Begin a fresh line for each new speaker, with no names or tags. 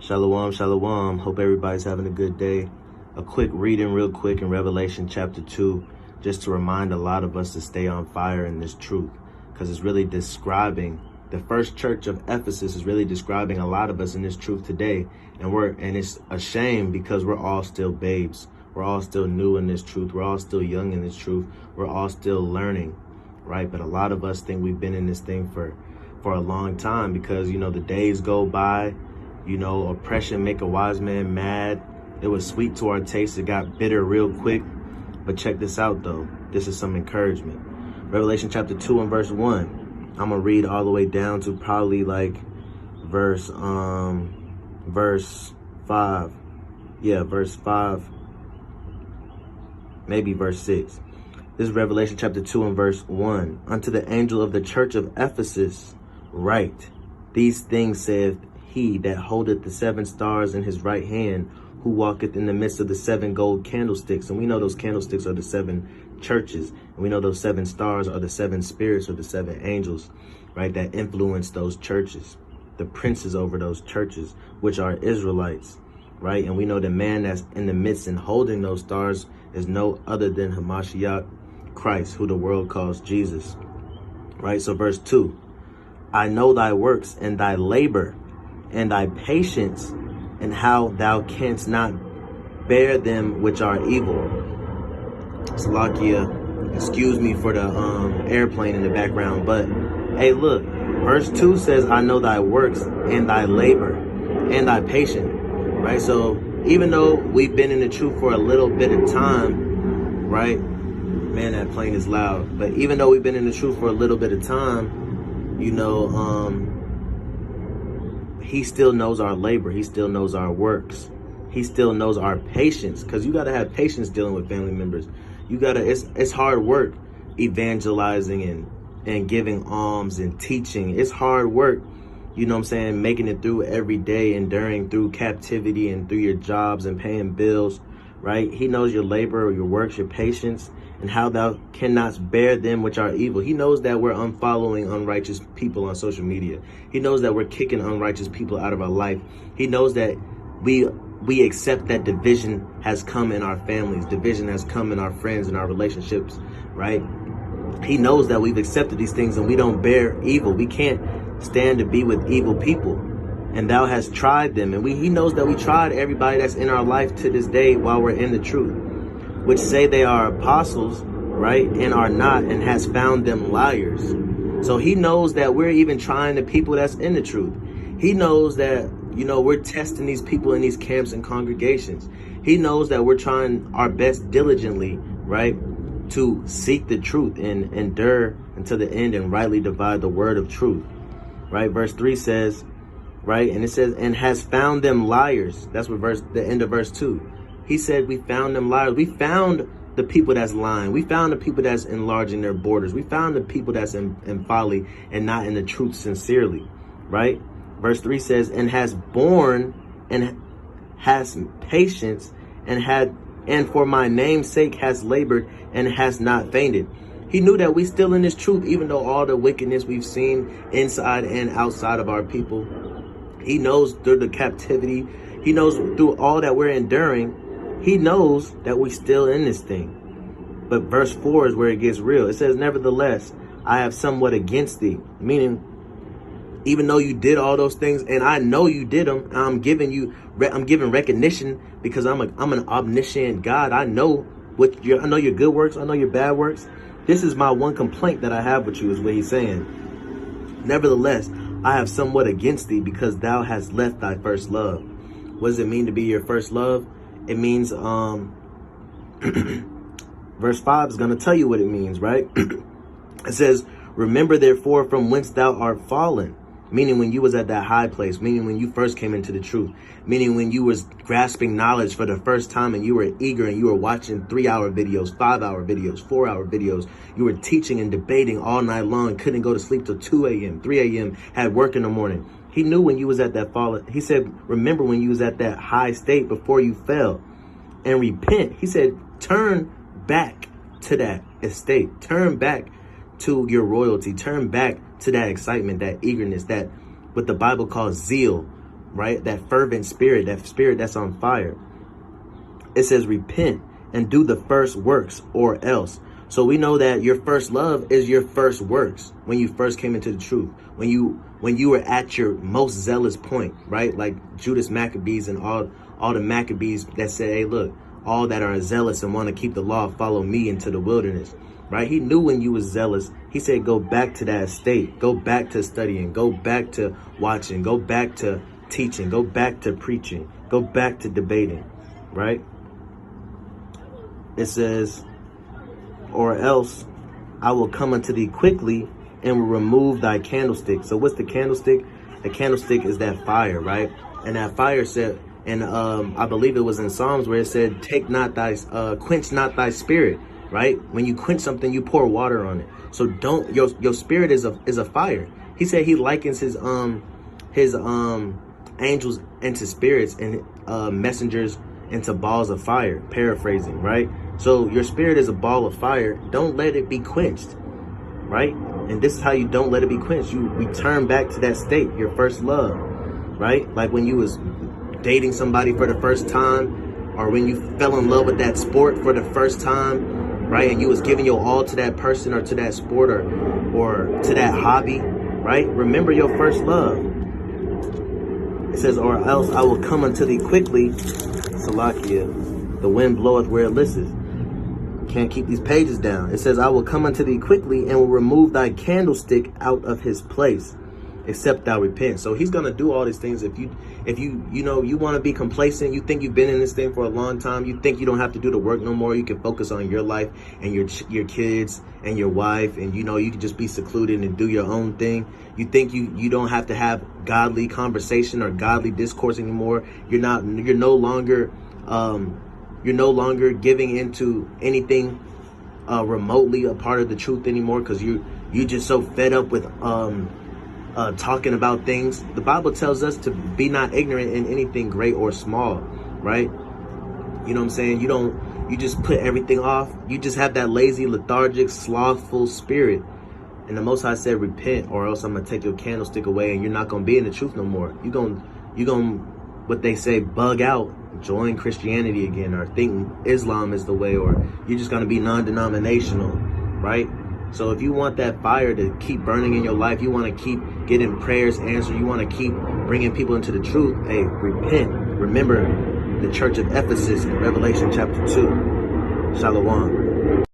Shalom, shalom. Hope everybody's having a good day. A quick reading real quick in Revelation chapter 2, just to remind a lot of us to stay on fire in this truth, because it's really describing the first church of Ephesus is really describing a lot of us in this truth today. And it's a shame because we're all still babes. We're all still new in this truth. We're all still young in this truth. We're all still learning, right? But a lot of us think we've been in this thing for a long time because, the days go by. Oppression make a wise man mad. It was sweet to our taste. It got bitter real quick. But check this out, though. This is some encouragement. Revelation chapter 2 and verse 1. I'm going to read all the way down to probably like verse 5. Yeah, verse 5. Maybe verse 6. This is Revelation chapter 2 and verse 1. Unto the angel of the church of Ephesus write, these things saith he that holdeth the 7 stars in his right hand, who walketh in the midst of the 7 gold candlesticks. And we know those candlesticks are the 7 churches. And we know those 7 stars are the 7 spirits or the 7 angels, right, that influence those churches, the princes over those churches, which are Israelites, right? And we know the man that's in the midst and holding those stars is no other than Hamashiach, Christ, who the world calls Jesus, right? So verse 2, I know thy works and thy labor and thy patience, and how thou canst not bear them which are evil. Salakia, excuse me for the airplane in the background, but hey, look, verse 2 says, I know thy works and thy labor and thy patience, right? So even though we've been in the truth for a little bit of time, right? Man, that plane is loud. But even though we've been in the truth for a little bit of time, he still knows our labor. He still knows our works. He still knows our patience, because you got to have patience dealing with family members. It's hard work evangelizing and giving alms and teaching. It's hard work, making it through every day, enduring through captivity and through your jobs and paying bills, right? He knows your labor, your works, your patience, and how thou cannot bear them which are evil. He knows that we're unfollowing unrighteous people on social media. He knows that we're kicking unrighteous people out of our life. He knows that we accept that division has come in our families. Division has come in our friends and our relationships, right? He knows that we've accepted these things and we don't bear evil. We can't stand to be with evil people. And thou hast tried them. And he knows that we tried everybody that's in our life to this day while we're in the truth, which say they are apostles, right, and are not, and has found them liars. So he knows that we're even trying the people that's in the truth. He knows that, we're testing these people in these camps and congregations. He knows that we're trying our best diligently, right, to seek the truth and endure until the end and rightly divide the word of truth, right? Verse 3 says, right, and it says, and has found them liars. That's what the end of verse 2. He said we found them liars. We found the people that's lying. We found the people that's enlarging their borders. We found the people that's in folly and not in the truth sincerely, right? Verse 3 says, and has borne and has patience and for my name's sake has labored and has not fainted. He knew that we still in this truth, even though all the wickedness we've seen inside and outside of our people. He knows through the captivity. He knows through all that we're enduring. He knows that we're still in this thing. But verse 4 is where it gets real. It says, nevertheless, I have somewhat against thee. Meaning, even though you did all those things, and I know you did them, I'm giving recognition because I'm an omniscient God. I know I know your good works. I know your bad works. This is my one complaint that I have with you, is what he's saying. Nevertheless, I have somewhat against thee because thou hast left thy first love. What does it mean to be your first love? It means, verse 5 is going to tell you what it means, right? It says, remember therefore from whence thou art fallen. Meaning when you was at that high place, meaning when you first came into the truth, meaning when you was grasping knowledge for the first time and you were eager and you were watching 3-hour videos, 5-hour videos, 4-hour videos. You were teaching and debating all night long, couldn't go to sleep till 2 a.m., 3 a.m., had work in the morning. He knew when you was at that fall. He said, remember when you was at that high state before you fell, and repent. He said, turn back to that estate. Turn back to your royalty. Turn back to that excitement, that eagerness, that what the Bible calls zeal, right? That fervent spirit that's on fire. It says repent and do the first works or else. So we know that your first love is your first works when you first came into the truth. When you were at your most zealous point, right? Like Judas Maccabees and all the Maccabees that said, hey, look, all that are zealous and want to keep the law, follow me into the wilderness, right? He knew when you was zealous. He said, go back to that state, go back to studying, go back to watching, go back to teaching, go back to preaching, go back to debating, right? It says, or else I will come unto thee quickly and will remove thy candlestick. So what's the candlestick? The candlestick is that fire, right? And that fire said, and I believe it was in Psalms where it said, quench not thy spirit, right? When you quench something, you pour water on it. So don't, your spirit is a fire. He said he likens his angels into spirits and messengers into balls of fire, paraphrasing, right? So your spirit is a ball of fire. Don't let it be quenched, right? And this is how you don't let it be quenched. You return back to that state, your first love, right? Like when you was dating somebody for the first time, or when you fell in love with that sport for the first time, right? And you was giving your all to that person or to that sport or to that hobby, right? Remember your first love. It says, or else I will come unto thee quickly, Salakia, the wind bloweth where it listeth. Can't keep these pages down. It says, I will come unto thee quickly and will remove thy candlestick out of his place, except thou repent. So he's going to do all these things. If you want to be complacent, you think you've been in this thing for a long time, you think you don't have to do the work no more, you can focus on your life and your kids and your wife, and you can just be secluded and do your own thing. You think you don't have to have godly conversation or godly discourse anymore. You're no longer giving into anything remotely a part of the truth anymore, because you just so fed up with talking about things. The Bible tells us to be not ignorant in anything great or small, right? You know what I'm saying? You just put everything off. You just have that lazy, lethargic, slothful spirit. And the Most High said, repent, or else I'm going to take your candlestick away and you're not going to be in the truth no more. You're going to, what they say, bug out, join Christianity again, or think Islam is the way, or you're just going to be non-denominational, right? So if you want that fire to keep burning in your life, you want to keep getting prayers answered, you want to keep bringing people into the truth, hey, repent. Remember the church of Ephesus in Revelation chapter 2. Shalom.